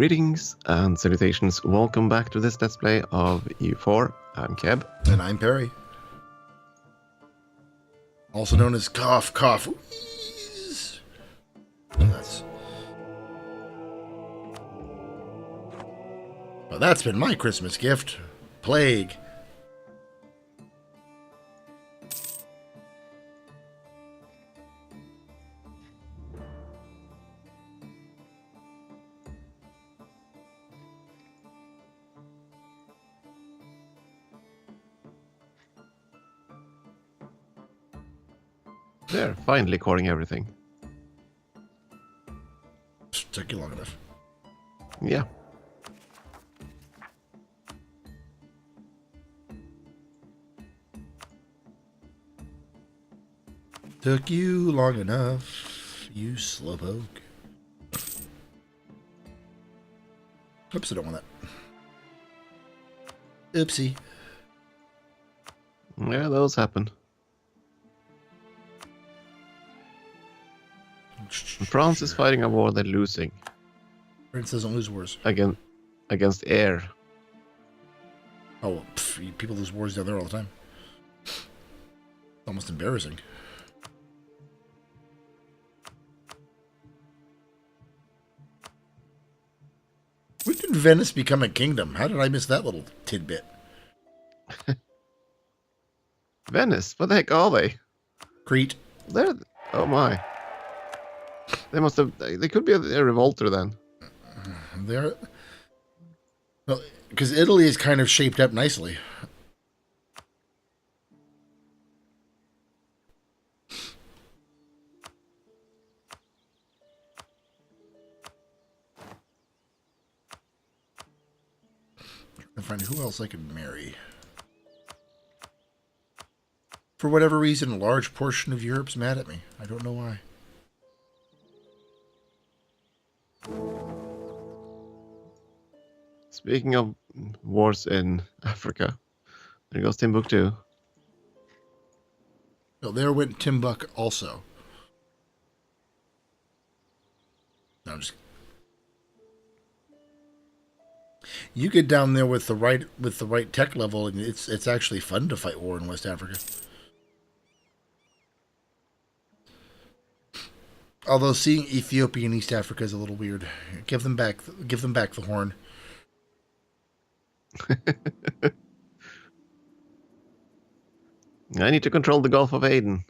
Greetings and salutations. Welcome back to this Let's Play of EU4. I'm Keb. And I'm Peri. Also known as Cough Cough Wheeze. Well, that's been my Christmas gift. Plague. There, finally coring everything. Took you long enough. Yeah. Took you long enough, you slowpoke. Oops, I don't want that. Oopsie. Yeah, those happen. France is fighting a war they're losing. France doesn't lose wars. Against air. Oh, well, people lose wars down there all the time. Almost embarrassing. When did Venice become a kingdom? How did I miss that little tidbit? Venice? What the heck are they? Crete. They're... Oh my. They must have... They could be a revolter then. They're... Well, because Italy is kind of shaped up nicely. Trying to find who else I could marry. For whatever reason, a large portion of Europe's mad at me. I don't know why. Speaking of wars in Africa, there goes Timbuktu. No, there went Timbuk also. No, just you get down there with the right tech level, and it's actually fun to fight war in West Africa. Although seeing Ethiopia and East Africa is a little weird. Give them back the horn. I need to control the Gulf of Aden.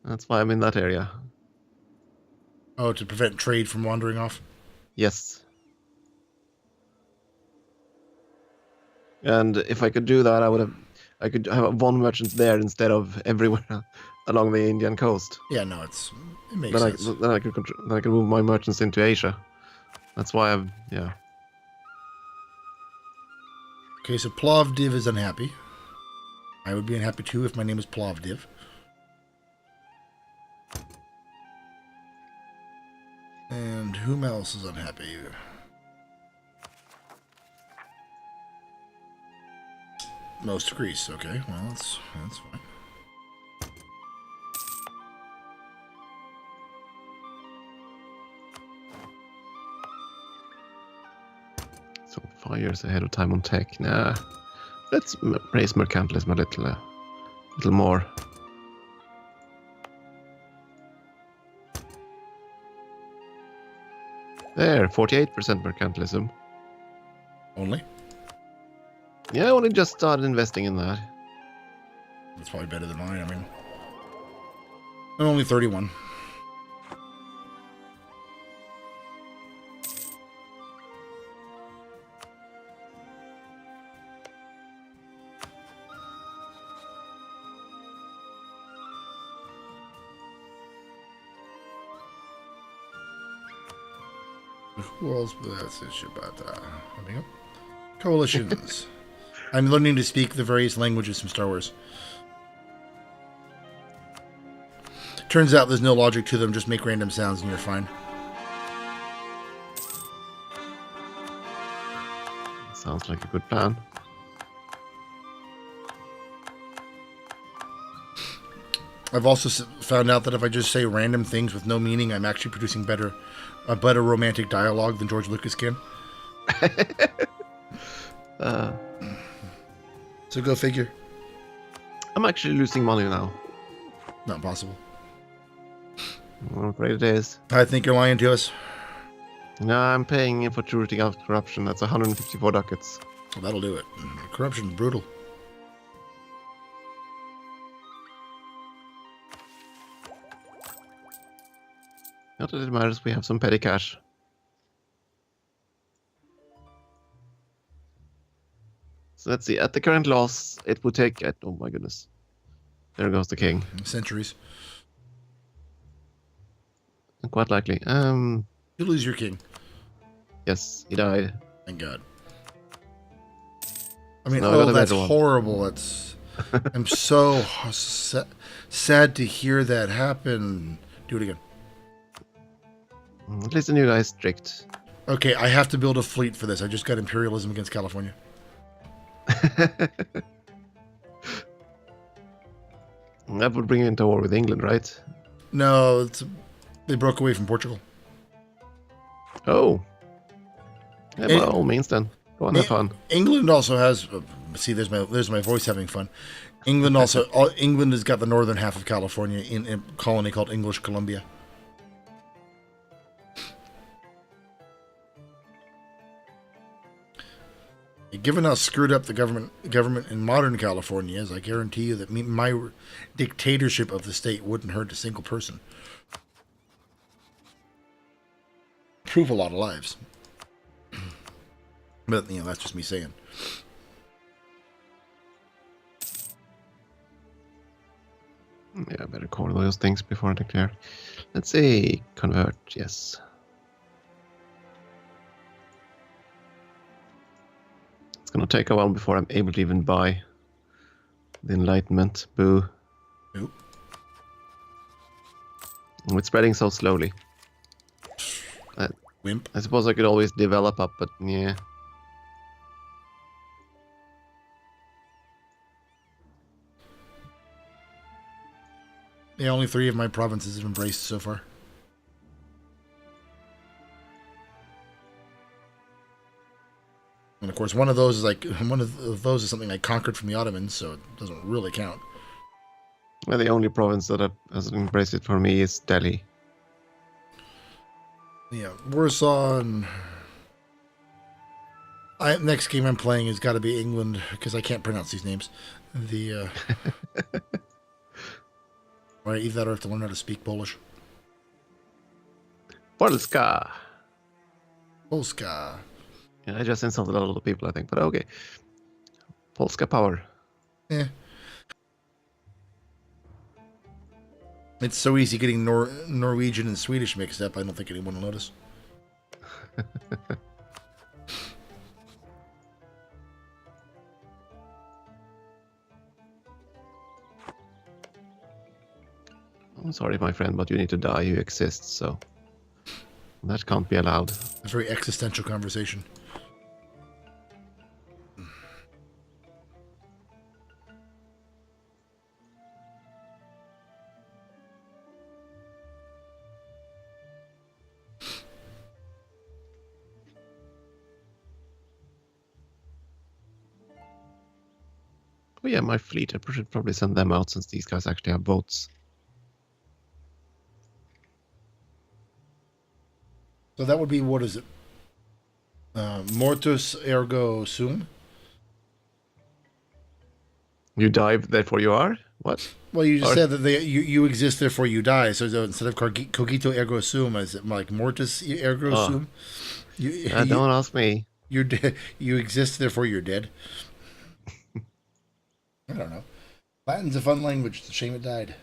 That's why I'm in that area. Oh, to prevent trade from wandering off? Yes. And if I could do that, I could have one merchant there instead of everywhere along the Indian coast. Yeah, no, it makes sense. Then I could move my merchants into Asia. That's why yeah. Okay, so Plovdiv is unhappy. I would be unhappy too if my name was Plovdiv. And whom else is unhappy? Most of Greece. Okay, well, that's fine. So 5 years ahead of time on tech. Nah, let's raise mercantilism a little more. There, 48% mercantilism. Only? Yeah, I only just started investing in that. That's probably better than mine. I mean, I'm only 31. Who else? That's it. Let me go. Coalitions. I'm learning to speak the various languages from Star Wars. Turns out there's no logic to them. Just make random sounds and you're fine. Sounds like a good plan. I've also found out that if I just say random things with no meaning, I'm actually producing a better romantic dialogue than George Lucas can. uh, So go figure. I'm actually losing money now. Not possible. I'm afraid it is. I think you're lying to us. No, I'm paying for rooting out corruption. That's 154 ducats. Well, that'll do it. Corruption's brutal. Not that it matters, we have some petty cash. So let's see, at the current loss, it would take... oh my goodness. There goes the king. Centuries. Quite likely. You lose your king. Yes, he died. Thank God. I mean, So that's horrible. That's... I'm so sad to hear that happen. Do it again. At least the new guy is strict. Okay, I have to build a fleet for this. I just got imperialism against California. That would bring you into war with England, right? No, they broke away from Portugal. Oh. Yeah, by all means then. Go on, have fun. England also has... see, there's my voice having fun. England has got the northern half of California in a colony called English Columbia. Given how screwed up the government in modern California is, I guarantee you that my dictatorship of the state wouldn't hurt a single person. Prove a lot of lives. But, that's just me saying. Yeah, I better call those things before I declare. Let's see. Convert, yes. It's gonna take a while before I'm able to even buy the Enlightenment. Boo. Nope. It's spreading so slowly. Wimp. I suppose I could always develop up, but yeah. Yeah, only 3 of my provinces have embraced so far. And of course, one of those is something I conquered from the Ottomans, so it doesn't really count. Well, the only province that hasn't embraced it for me is Delhi. Yeah, Warsaw and... next game I'm playing has got to be England, because I can't pronounce these names. Or either that or I have to learn how to speak Polish. Polska! Polska. Yeah, I just insulted a lot of people, I think, but okay. Polska power. Yeah. It's so easy getting Norwegian and Swedish mixed up, I don't think anyone will notice. I'm sorry, my friend, but you need to die. You exist, so that can't be allowed. A very existential conversation. Oh yeah, my fleet. I should probably send them out since these guys actually have boats. So that would be, what is it? Mortus ergo sum? You dive, therefore you are? What? Well, you just said that you exist, therefore you die. So instead of cogito ergo sum, is it like mortis ergo sum? Don't ask me. You're dead. You exist, therefore you're dead. I don't know. Latin's a fun language. It's a shame it died.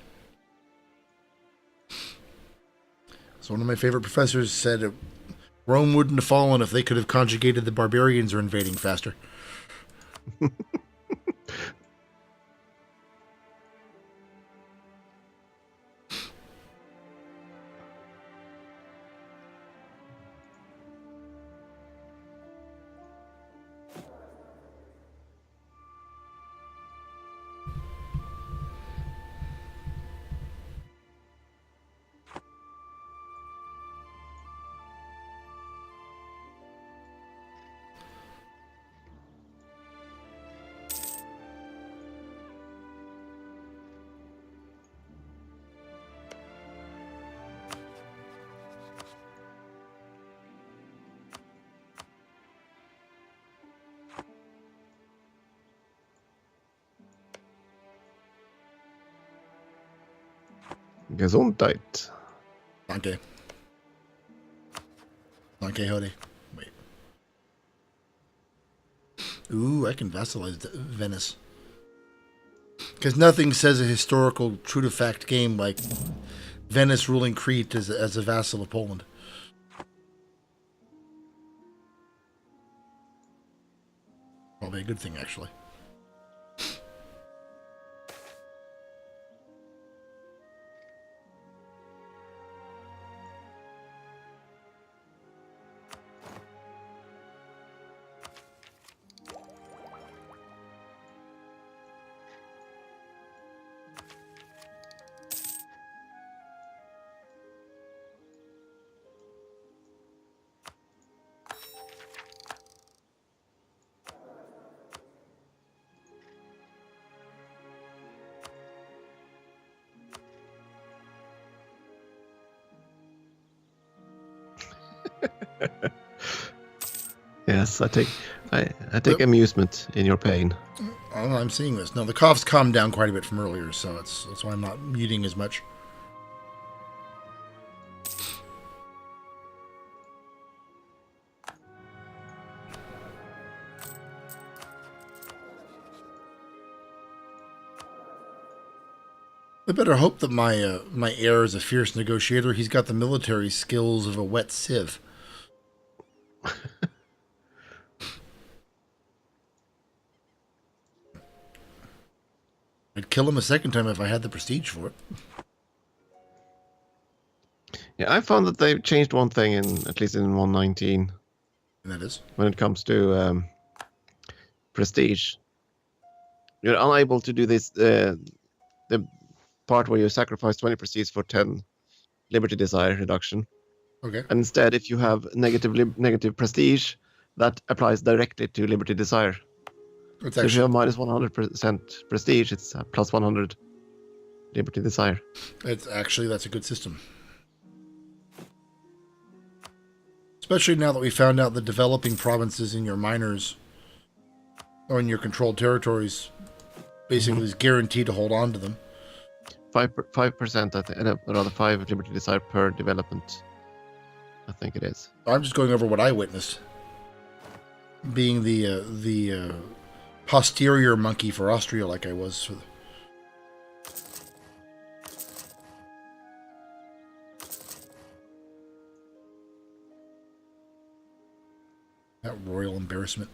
So one of my favorite professors said Rome wouldn't have fallen if they could have conjugated the barbarians are invading faster. Gesundheit. Danke. Danke, Hody. Wait. Ooh, I can vassalize Venice. Because nothing says a historical, true-to-fact game like Venice ruling Crete as a vassal of Poland. Probably a good thing, actually. Yes, I take amusement in your pain. Oh, I'm seeing this. No, the cough's calmed down quite a bit from earlier, so that's why I'm not muting as much. I better hope that my heir is a fierce negotiator. He's got the military skills of a wet sieve. I'd kill him a second time if I had the prestige for it. Yeah, I found that they've changed one thing at least in 119. And that is? When it comes to prestige. You're unable to do this, the part where you sacrifice 20 prestige for 10 liberty desire reduction. Okay. And instead, if you have negative prestige, that applies directly to liberty desire. It's So if you actually, have minus 100% prestige, it's plus 100 liberty desire. that's a good system. Especially now that we found out the developing provinces in your minors or in your controlled territories basically is guaranteed to hold on to them. 5%, I think, rather 5 liberty desire per development. I think it is. I'm just going over what I witnessed. Being the posterior monkey for Austria, like I was. That royal embarrassment.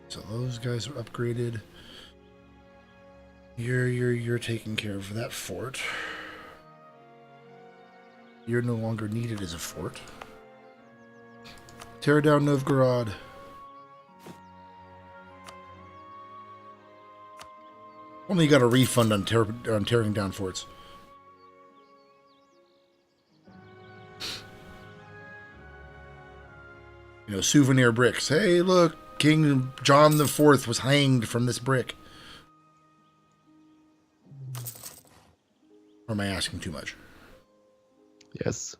So those guys are upgraded. You're taking care of that fort. You're no longer needed as a fort. Tear down Novgorod. Only got a refund on tearing down forts. You know, souvenir bricks. Hey, look, King John IV was hanged from this brick. Or am I asking too much? Yes.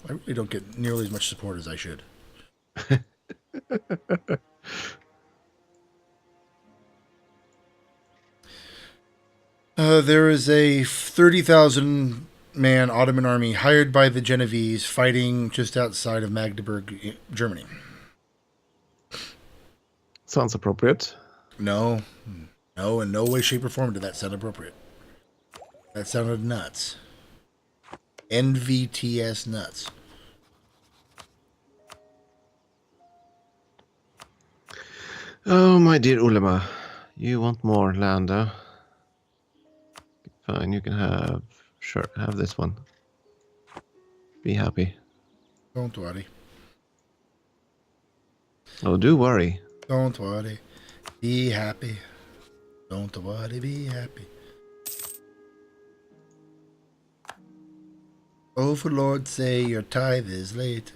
I really don't get nearly as much support as I should. There is a 30,000 man Ottoman army hired by the Genovese fighting just outside of Magdeburg, Germany. Sounds appropriate. No, in no way, shape, or form did that sound appropriate. That sounded nuts. NVTS nuts. Oh, my dear Ulema, you want more land, huh? Fine, you can have this one. Be happy. Don't worry. Oh, do worry. Don't worry. Be happy. Don't worry, be happy. Oh, for Lord's sake, your tithe is late.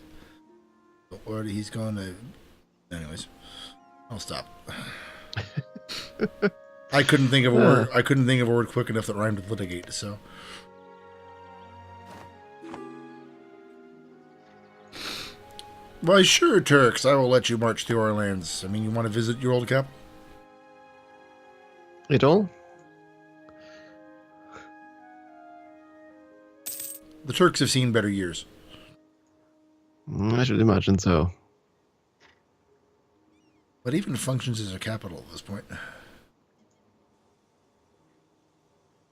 Don't worry, he's gonna... Anyways, I'll stop. I couldn't think of a word. I couldn't think of a word quick enough that rhymed with litigate, so... Why, sure, Turks. I will let you march through our lands. I mean, you want to visit your old cap? It all? The Turks have seen better years. I should imagine so. But even functions as a capital at this point.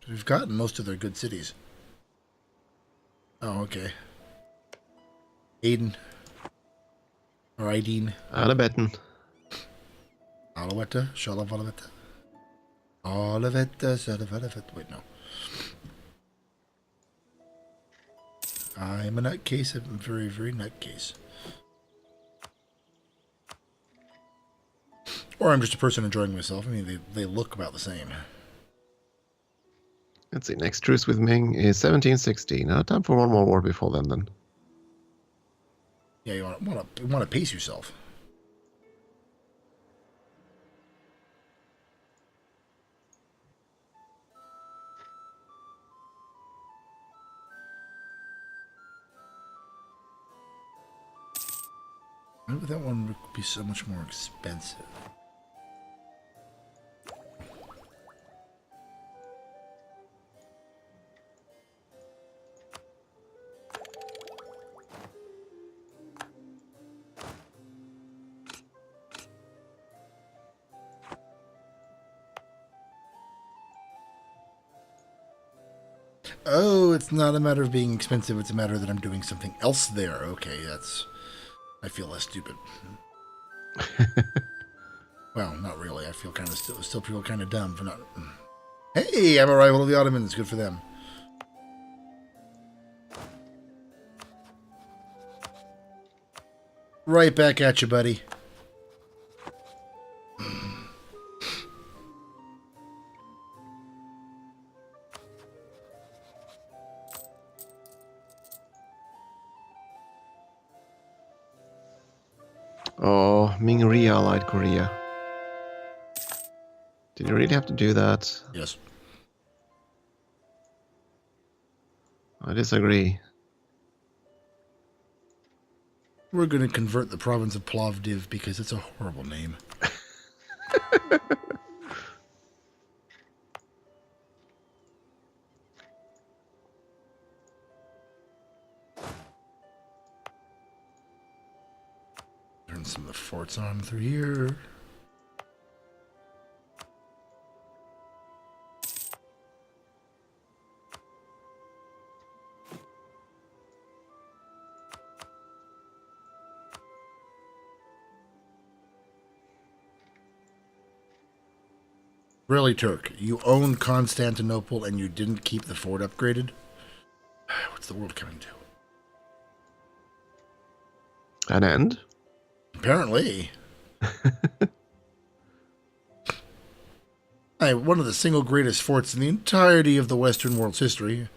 We've gotten most of their good cities. Oh, okay. Aden. Or Aideen. Alabetten. Alouetta. Shalavalavetta. Olavetta. Salavalavetta. Wait, no. I'm a nutcase. I'm a very, very nutcase. Or I'm just a person enjoying myself. I mean, they look about the same. Let's see, next truce with Ming is 1716. Time for one more war before then. Yeah, you want to pace yourself. Maybe that one would be so much more expensive. Oh, it's not a matter of being expensive. It's a matter that I'm doing something else there. Okay, I feel less stupid. Well, not really. I feel kind of still feel kind of dumb for not. Hey, I'm a rival of the Ottomans. Good for them. Right back at you, buddy. Oh, Ming re-allied Korea. Did you really have to do that? Yes. I disagree. We're going to convert the province of Plovdiv because it's a horrible name. Turn some of the forts on through here. Really, Turk? You own Constantinople and you didn't keep the fort upgraded? What's the world coming to? An end? Apparently. One of the single greatest forts in the entirety of the Western world's history.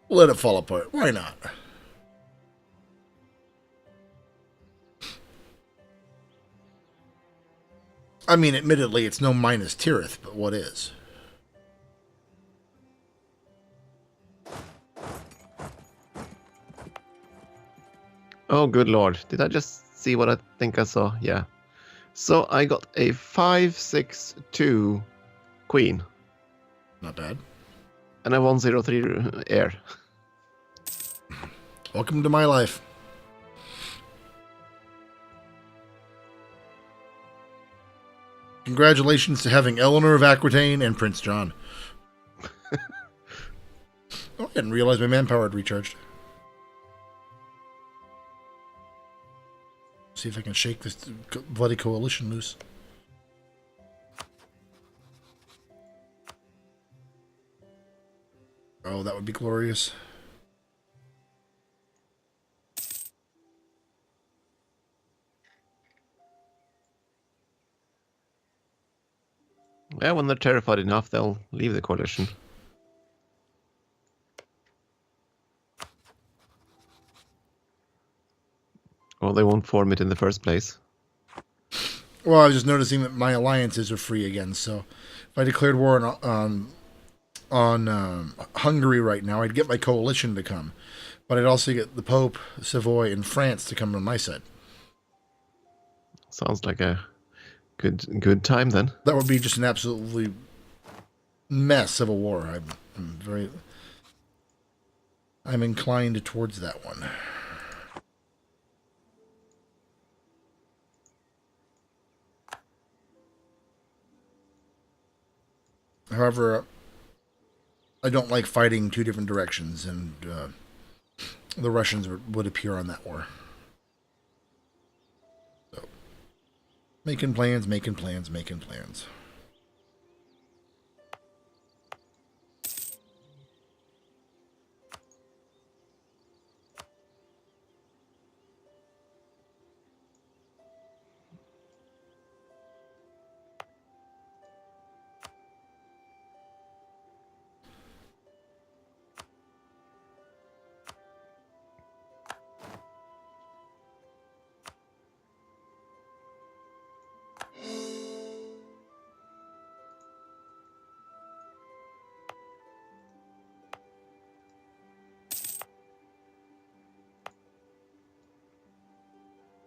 Let it fall apart. Why not? I mean, admittedly, it's no Minas Tirith, but what is? Oh, good lord. Did I just see what I think I saw? Yeah. So I got a 5/6/2 queen. Not bad. And a 103 heir. Welcome to my life. Congratulations to having Eleanor of Aquitaine and Prince John. Oh, I didn't realize my manpower had recharged. See if I can shake this bloody coalition loose. Oh, that would be glorious. Yeah, when they're terrified enough, they'll leave the coalition. Or they won't form it in the first place. Well, I was just noticing that my alliances are free again, so if I declared war on Hungary right now, I'd get my coalition to come. But I'd also get the Pope, Savoy, and France to come on my side. Sounds like a good time then. That would be just an absolutely mess of a war. I'm inclined towards that one. However, I don't like fighting two different directions, and the Russians would appear on that war. So, making plans.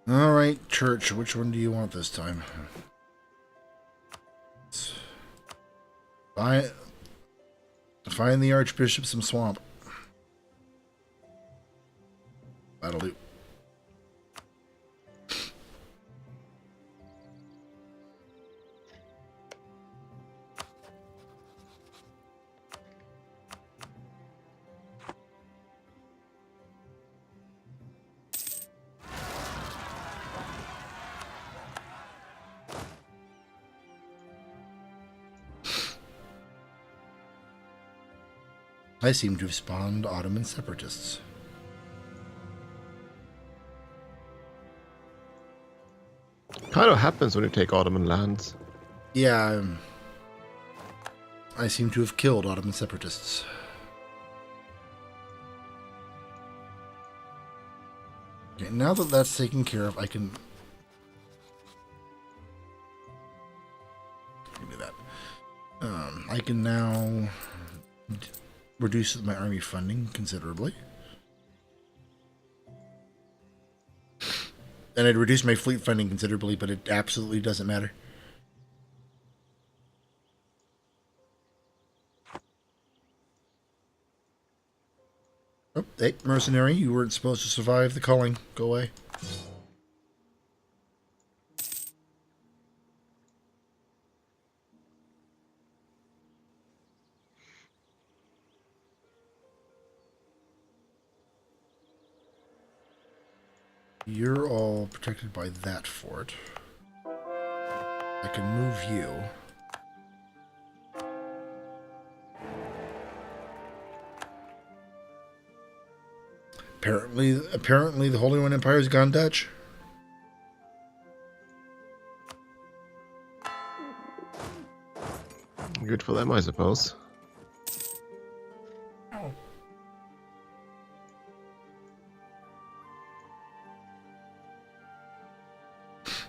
All right, church. Which one do you want this time? Find the Archbishop some swamp. That'll do. I seem to have spawned Ottoman separatists. Kind of happens when you take Ottoman lands. Yeah, I seem to have killed Ottoman separatists. Okay, now that that's taken care of, I can do that. I can now reduce my army funding considerably. And I'd reduce my fleet funding considerably, but it absolutely doesn't matter. Oh, hey, mercenary, you weren't supposed to survive the culling. Go away. You're all protected by that fort. I can move you. Apparently the Holy One Empire has gone Dutch. Good for them, I suppose.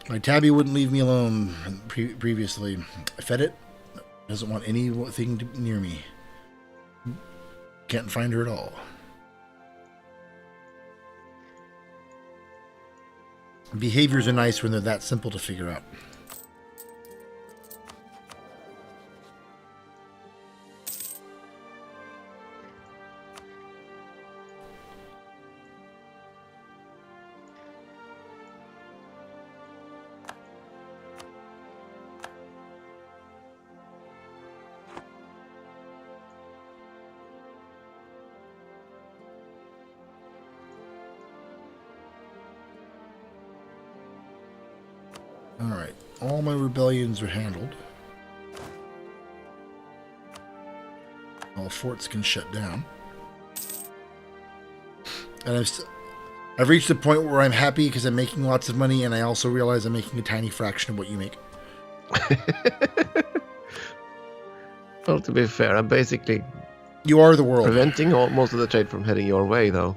My tabby wouldn't leave me alone previously. I fed it. Doesn't want anything near me. Can't find her at all. Behaviors are nice when they're that simple to figure out. Alright, all my rebellions are handled. All forts can shut down. And I've reached a point where I'm happy because I'm making lots of money, and I also realize I'm making a tiny fraction of what you make. Well, to be fair, I'm basically... You are the world. Preventing most of the trade from heading your way, though.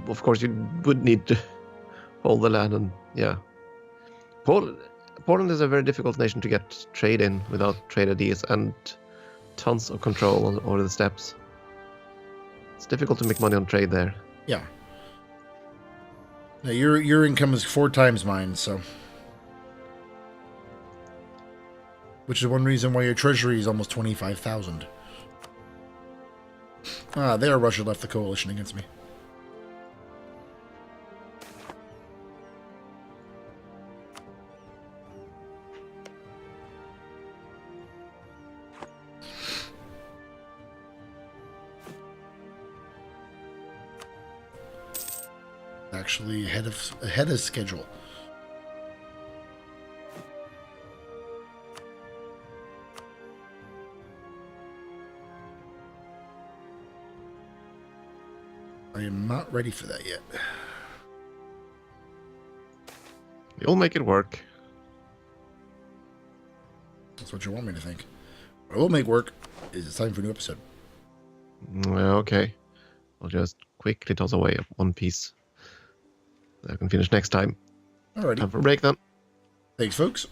Of course, you would need to hold the land, and yeah. Poland is a very difficult nation to get trade in without trade IDs and tons of control over the steppes. It's difficult to make money on trade there. Yeah. Now, your income is 4 times mine, so Which is one reason why your treasury is almost 25,000. Ah, there Russia left the coalition against me. Actually ahead of schedule. I am not ready for that yet. You'll make it work. That's what you want me to think. What I will make work is it's time for a new episode. Okay. I'll just quickly toss away one piece. I can finish next time. Alrighty. Time for a break then. Thanks, folks.